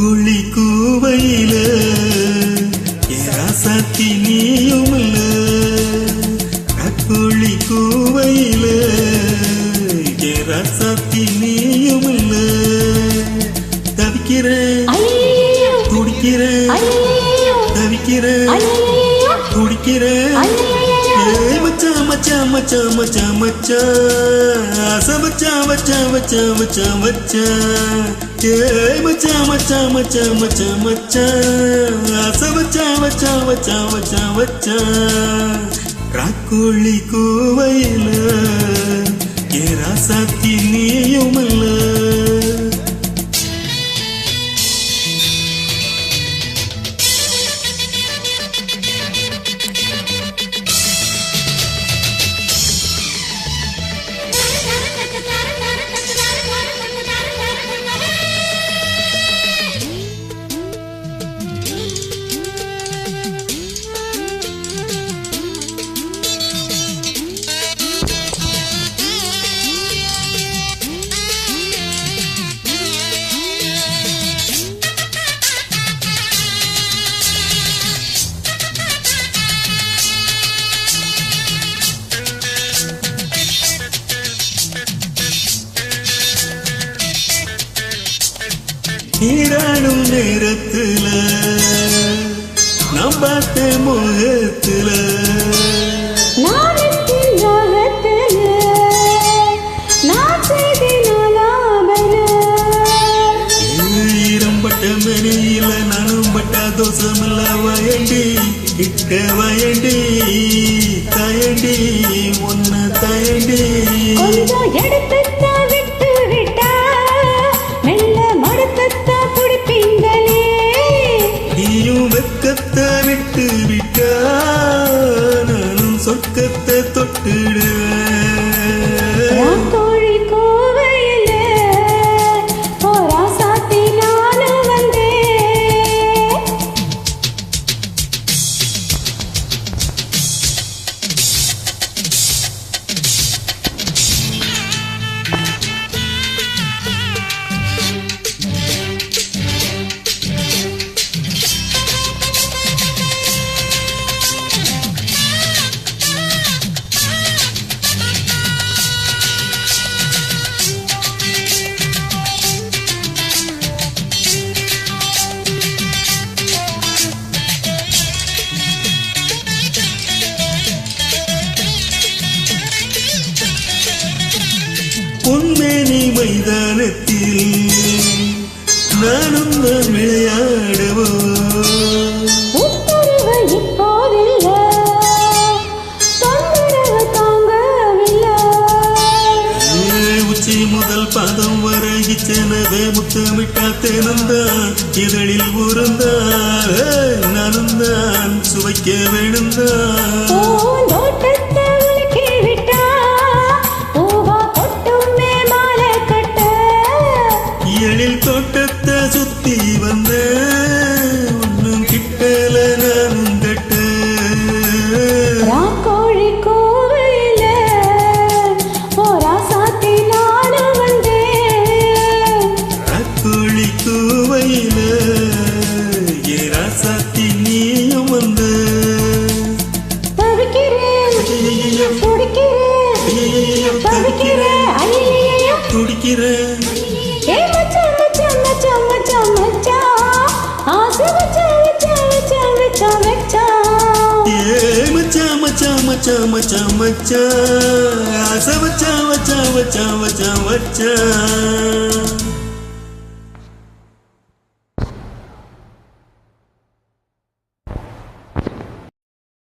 காக்கோழி கூவையில ராசாத்தி நீயும் இல்ல. காக்கோழி கூவையில ராசாத்தி நீயும் இல்ல. தவிக்கிறேன் துடிக்கிறேன் தவிக்கிறேன் துடிக்கிறேன். மச்சான் மச்சான் மச்சான் மச்சான் மச்சான் ஆசை மச்சான் மச்சான் மச்சான் மச்சான் மச்சான். மச்சான் மச்சான் மச்சான் மச்சான் மச்சான் ஆசை மச்சான் மச்சான் மச்சான் மச்சான் மச்சான். காக்கோழி கூவையில ராசாத்தி நீயும் இல்ல. நீராடும் நேரத்துல நாம் பார்த்த முகத்துல ஈரம்பட்ட மெனியில நானும் பட்டா தோசமில்ல வயண்டி இட்ட வயண்டி தயண்டி ஒன்னு தயண்டி. நீயும் வெக்கத்தை விட்டு விட்டா நானும் சொர்க்கத்தை தொட்டுடுவேன். பொன்மேனி மைதானத்தில் நானும் நான் விளையாடவோ உச்சி முதல் பாதம் வரை இச்சனவே முத்தமிட்டா தேனந்தான் இதழில் ஊர்ந்தான் நானும் தான் சுவைக்க வேணும்தான். எழில் தோட்டத்தை சுத்தி வந்த ஒன்னும் கிட்டல நானும் கட்ட. காக்கோழி கூவையில ராசாத்தி நானும் வந்தேன். காக்கோழி கூவையில ராசாத்தி நீயும் வந்த. தவிக்கிறேன் துடிக்கிறேன் தவிக்கிறேன் துடிக்கிறேன். மச்சான் மச்சான் மச்சான் மச்சான் ஆசை மச்சான் மச்சான் மச்சான் மச்சான் மச்சான்.